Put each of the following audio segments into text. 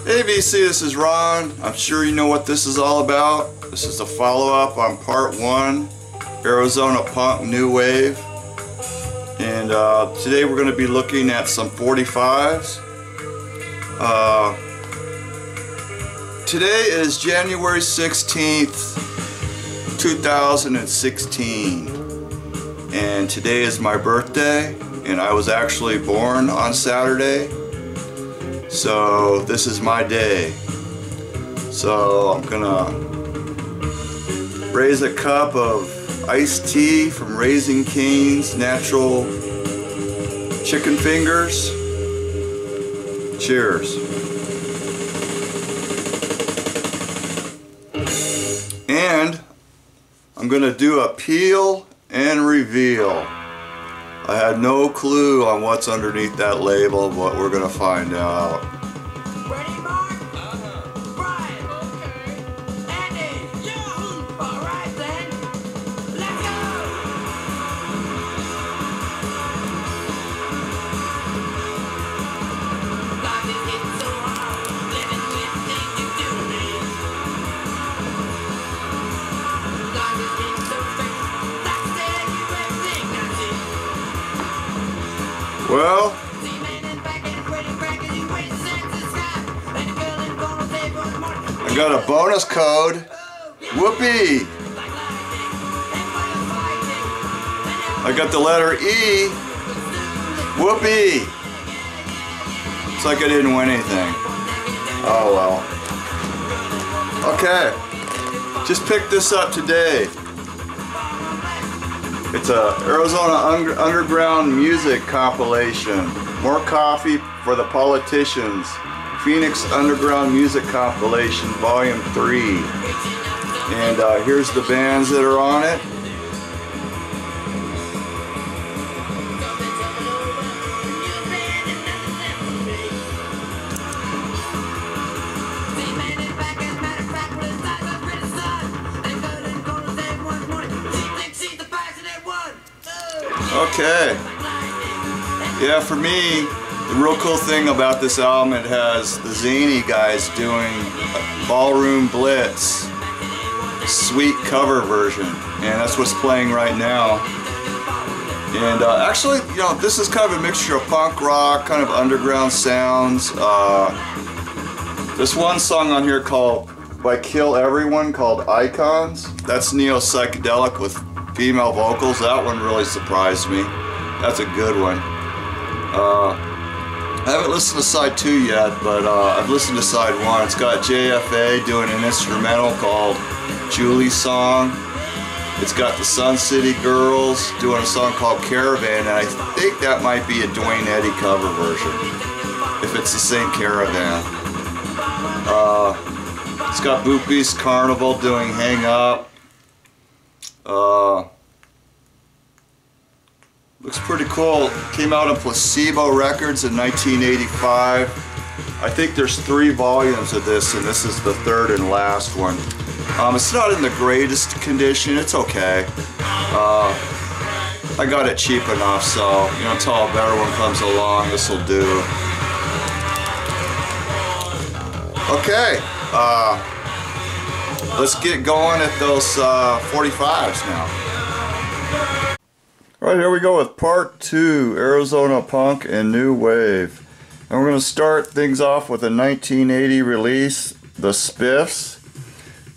Hey VC, this is Ron. I'm sure you know what this is all about. This is a follow-up on part 1, Arizona Punk New Wave. And today we're going to be looking at some 45s. Today is January 16th, 2016. And today is my birthday, and I was actually born on Saturday. So this is my day. So I'm gonna raise a cup of iced tea from Raising Cane's natural chicken fingers. Cheers. And I'm gonna do a peel and reveal. I had no clue on what's underneath that label, but we're gonna find out. Ready, Mark? Brian. Okay. Andy. Yahoo! All right then. Let's go! Life is getting so hard, living with things you do to me. Life is getting so strange, like staring you everything I see. Well, I got a bonus code. Whoopee! I got the letter E. Whoopee! It's like I didn't win anything. Oh well. Okay. Just picked this up today. It's a Arizona underground music compilation. More coffee for the politicians. Phoenix Underground Music Compilation Volume 3. And here's the bands that are on it. Okay. Yeah, for me, the real cool thing about this album, it has the Zany guys doing a Ballroom Blitz sweet cover version, and that's what's playing right now. And actually, you know, this is kind of a mixture of punk rock, kind of underground sounds. This one song on here by Kill Everyone called Icons. That's neo-psychedelic with female vocals. That one really surprised me. That's a good one. I haven't listened to side 2 yet, but I've listened to side 1. It's got JFA doing an instrumental called Julie's Song. It's got the Sun City Girls doing a song called Caravan, and I think that might be a Dwayne Eddy cover version, if it's the same Caravan. It's got Boot Beast Carnival doing Hang Up. Looks pretty cool. Came out on Placebo Records in 1985. I think there's 3 volumes of this, and this is the 3rd and last one. It's not in the greatest condition. It's okay. I got it cheap enough, so you know, until a better one comes along, this will do. Okay. Let's get going at those 45s now. Alright, here we go with part 2, Arizona Punk and New Wave. And we're going to start things off with a 1980 release, The Spiffs.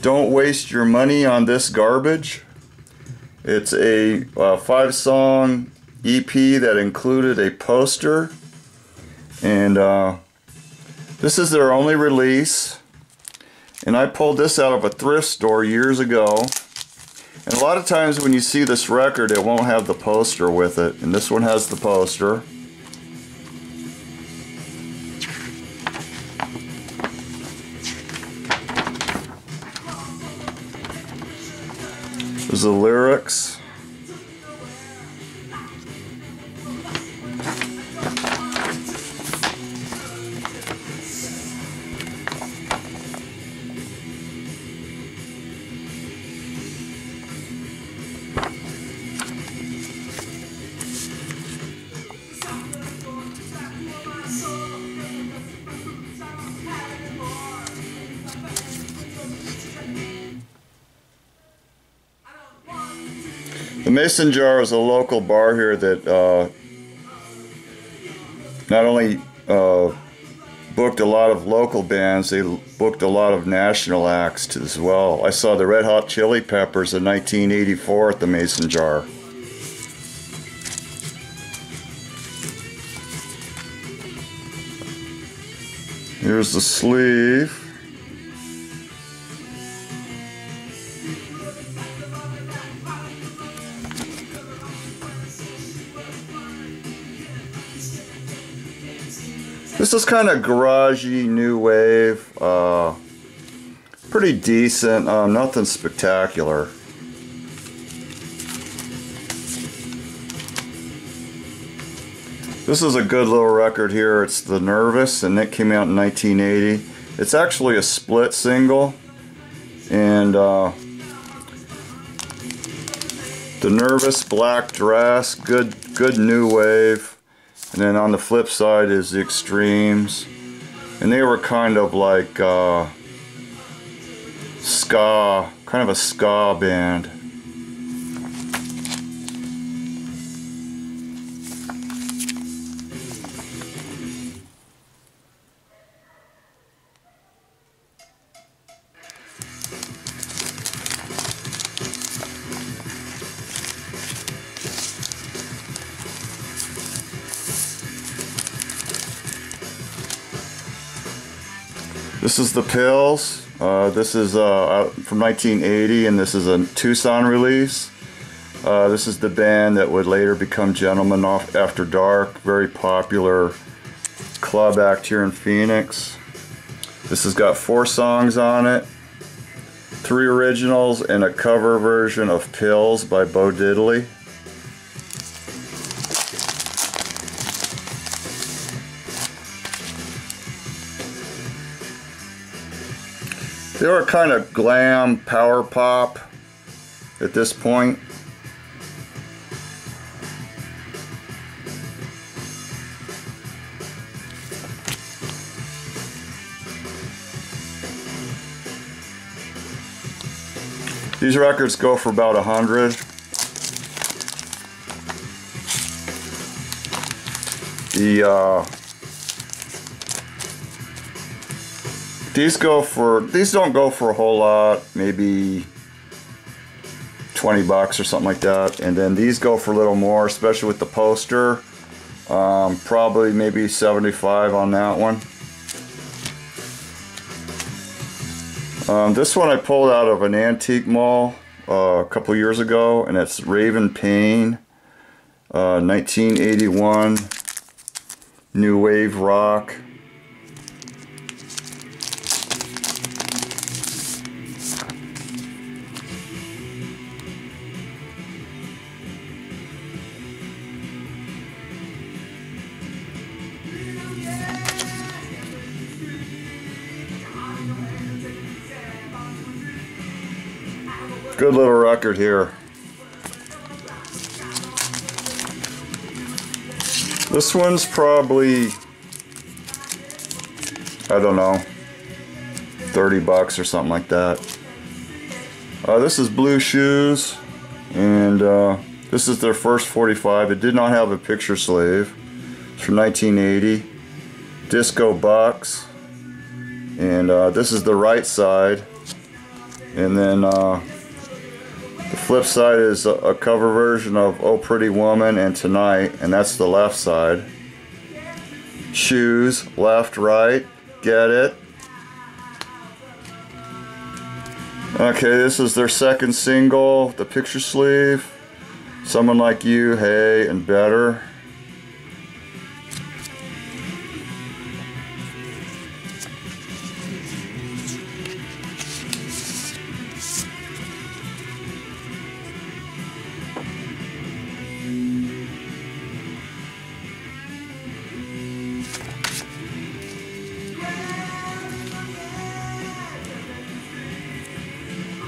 Don't Waste Your Money on This Garbage. It's a 5-song EP that included a poster. And this is their only release. And I pulled this out of a thrift store years ago. And a lot of times when you see this record, it won't have the poster with it. And this one has the poster. There's the lyrics. The Mason Jar is a local bar here that not only booked a lot of local bands, they booked a lot of national acts as well. I saw the Red Hot Chili Peppers in 1984 at the Mason Jar. Here's the sleeve. This is kind of garagey, new wave, pretty decent, nothing spectacular. This is a good little record here. It's The Nervous, and it came out in 1980. It's actually a split single, and The Nervous, Black Dress, good new wave. And then on the flip side is the Extremes, and they were kind of like ska, kind of a ska band. This is the Pills. This is from 1980, and this is a Tucson release. This is the band that would later become Gentlemen After Dark, very popular club act here in Phoenix. This has got 4 songs on it, 3 originals and a cover version of Pills by Bo Diddley. They were kind of glam power pop at this point. These records go for about 100. These don't go for a whole lot, maybe 20 bucks or something like that. And then these go for a little more, especially with the poster. Probably maybe 75 on that one. This one I pulled out of an antique mall a couple years ago, and it's Raven Pain, 1981, new wave rock. Good little record here. This one's probably, I don't know, 30 bucks or something like that. This is Blue Shoes, and this is their first 45. It did not have a picture sleeve. It's from 1980. Disco Bucks, and this is the right side, and then the flip side is a cover version of Oh Pretty Woman and Tonight, and that's the left side. Shoes, left, right, get it? Okay, this is their second single, the picture sleeve. Someone Like You, Hey, and Better.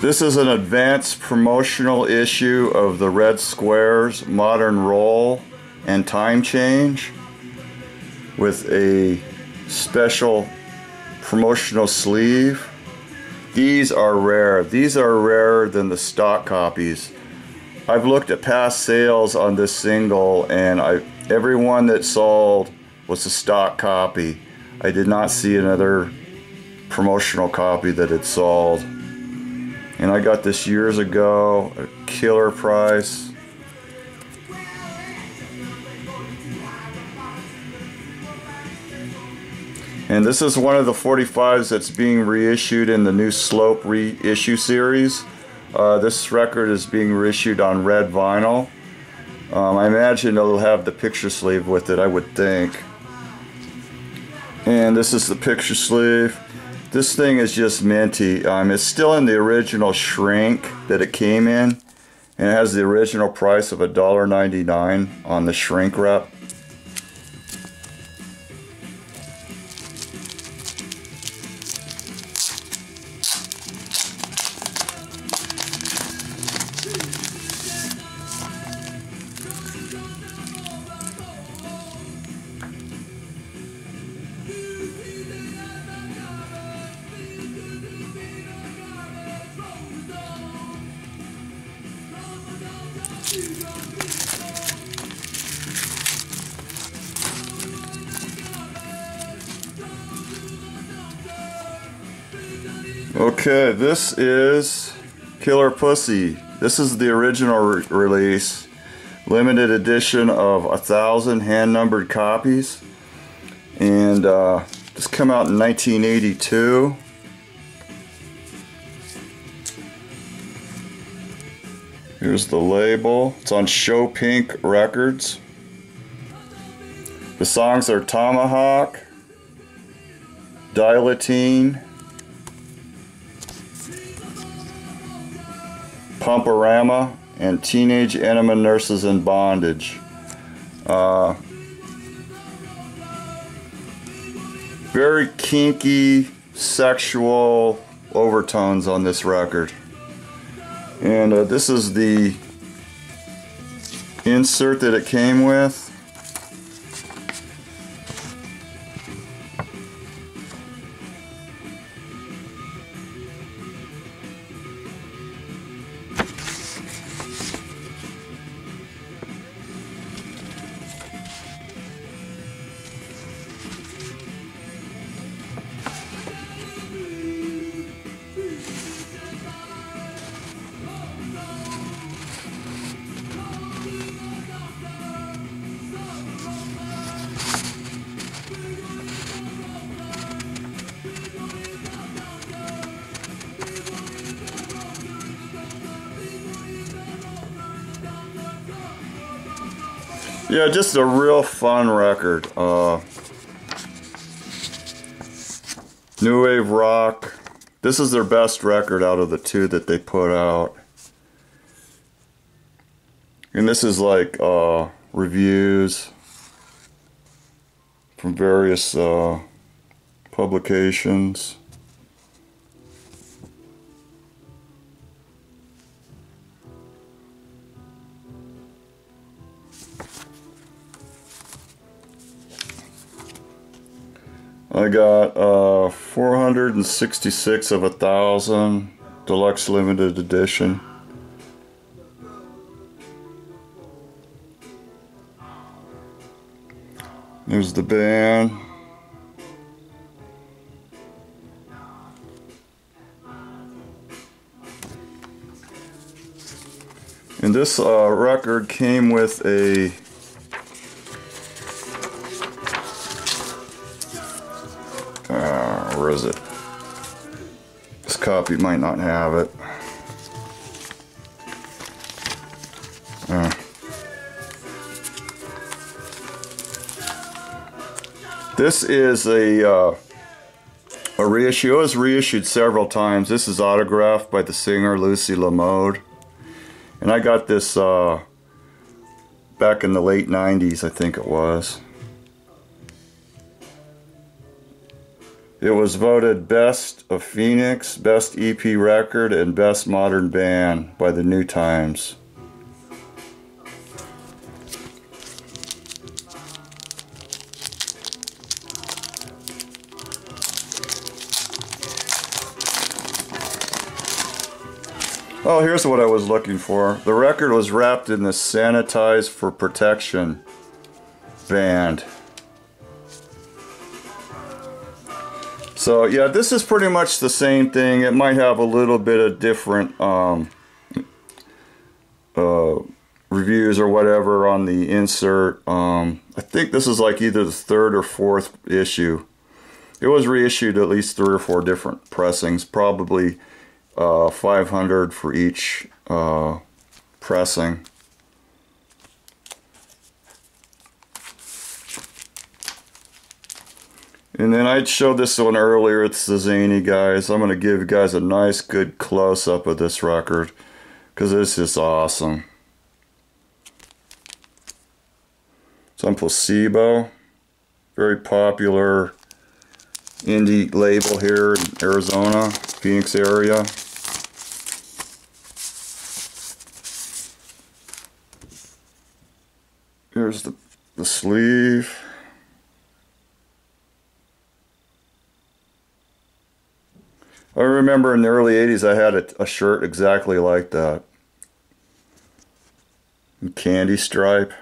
This is an advanced promotional issue of the Red Squares Modern Roll and Time Change with a special promotional sleeve. These are rare. These are rarer than the stock copies. I've looked at past sales on this single, and every one that sold was a stock copy. I did not see another promotional copy that had sold. And I got this years ago, a killer price. And this is one of the 45s that's being reissued in the new Slope reissue series. This record is being reissued on red vinyl. I imagine it'll have the picture sleeve with it, I would think. And this is the picture sleeve. This thing is just minty. It's still in the original shrink that it came in, and it has the original price of $1.99 on the shrink wrap. Okay, this is Killer Pussy. This is the original release, limited edition of 1,000 hand-numbered copies, and this came out in 1982. Here's the label. It's on Show Pink Records. The songs are Tomahawk, Dilatine, Pumporama, and Teenage Enema Nurses in Bondage. Very kinky, sexual overtones on this record. And this is the insert that it came with. Yeah, just a real fun record. New wave rock. This is their best record out of the two that they put out. And this is like reviews from various publications. I got 466 of 1,000 deluxe limited edition. There's the band. And this record came with a where is it? This copy might not have it. This is a reissue. It was reissued several times. This is autographed by the singer Lucy LaMode. And I got this back in the late 90s, I think it was. It was voted Best of Phoenix, Best EP Record, and Best Modern Band by the New Times. Oh, here's what I was looking for. The record was wrapped in the Sanitized for Protection band. So yeah, this is pretty much the same thing. It might have a little bit of different reviews or whatever on the insert. I think this is like either the 3rd or 4th issue. It was reissued at least 3 or 4 different pressings, probably 500 for each pressing. And then I showed this one earlier. It's the Zany guys. I'm going to give you guys a nice good close-up of this record because it's just awesome. It's on Placebo. Very popular indie label here in Arizona, Phoenix area. Here's the sleeve. I remember in the early 80s I had a shirt exactly like that. Candy stripe.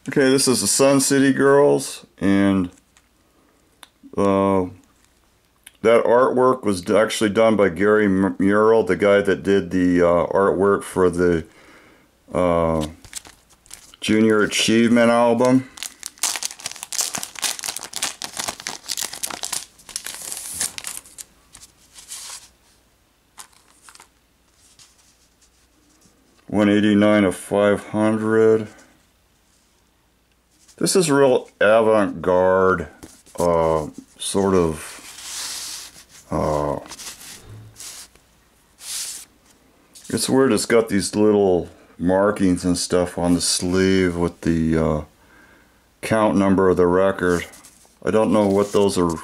Okay, this is the Sun City Girls, and that artwork was actually done by Gary Mural, the guy that did the artwork for the Junior Achievement album. $189 of 500. This is real avant-garde, sort of, it's weird, it's got these little markings and stuff on the sleeve with the count number of the record. I don't know what those are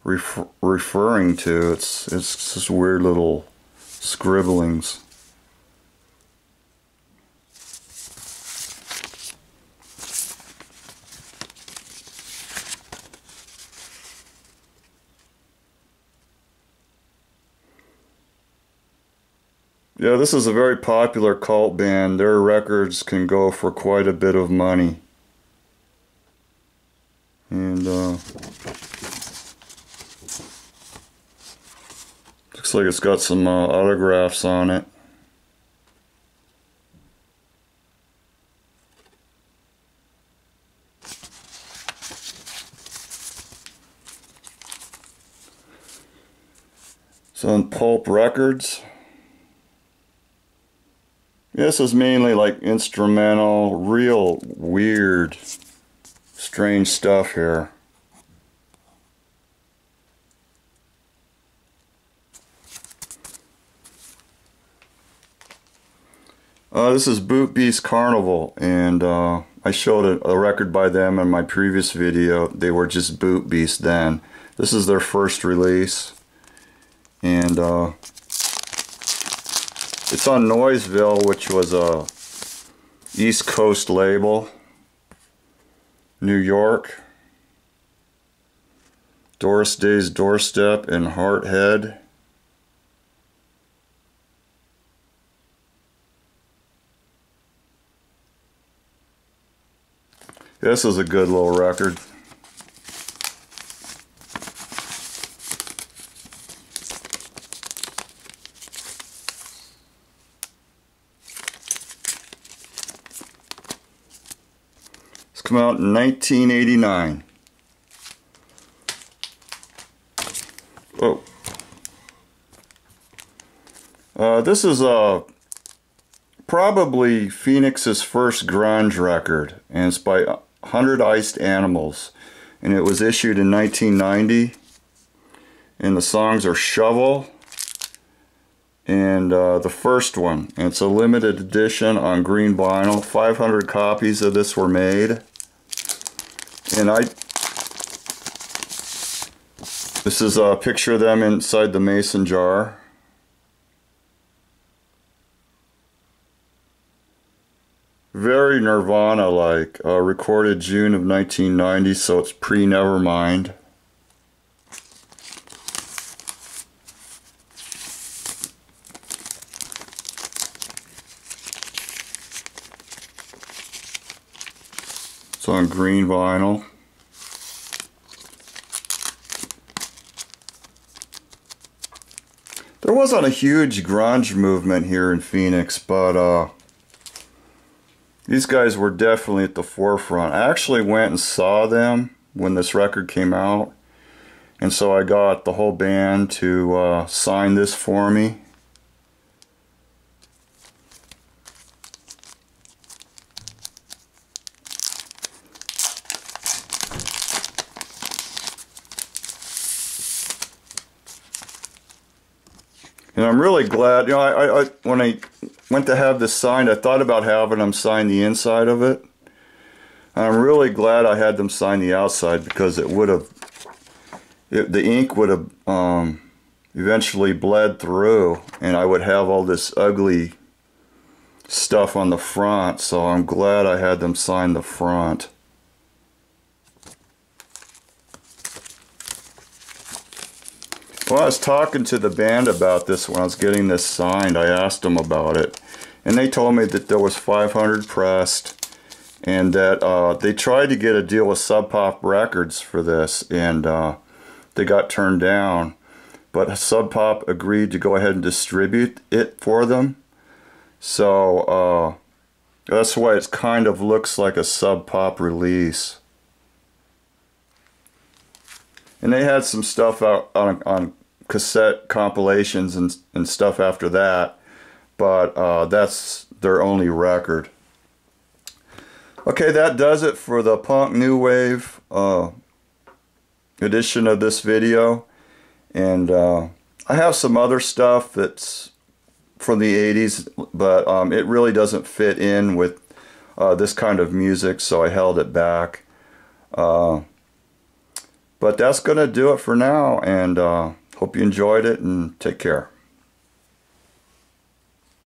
referring to. It's just weird little scribblings. Yeah, this is a very popular cult band. Their records can go for quite a bit of money. And looks like it's got some autographs on it. It's on Pulp Records. This is mainly like instrumental, real weird, strange stuff here. This is Boot Beast Carnival, and I showed a record by them in my previous video. They were just Boot Beast then. This is their first release, and it's on Noiseville, which was a East Coast label. New York. Doris Day's Doorstep and Hearthead. This is a good little record. Come out in 1989. Oh. This is probably Phoenix's first grunge record, and it's by 100 Iced Animals, and it was issued in 1990, and the songs are Shovel and the first one, and it's a limited edition on green vinyl. 500 copies of this were made, and this is a picture of them inside the mason jar. Very Nirvana-like. Recorded June of 1990, so it's pre-Nevermind. It's on green vinyl. There wasn't a huge grunge movement here in Phoenix, but these guys were definitely at the forefront. I actually went and saw them when this record came out, and so I got the whole band to sign this for me. And I'm really glad, you know, when I went to have this signed, I thought about having them sign the inside of it. I'm really glad I had them sign the outside, because it would have, the ink would have eventually bled through, and I would have all this ugly stuff on the front, so I'm glad I had them sign the front. Well, I was talking to the band about this when I was getting this signed. I asked them about it, and they told me that there was 500 pressed, and that they tried to get a deal with Sub Pop Records for this, and they got turned down. But Sub Pop agreed to go ahead and distribute it for them, so that's why it kind of looks like a Sub Pop release. And they had some stuff out on cassette compilations and stuff after that, but that's their only record. Okay, that does it for the punk new wave edition of this video. And I have some other stuff that's from the 80s, but it really doesn't fit in with this kind of music, so I held it back. But that's going to do it for now, and hope you enjoyed it, and take care.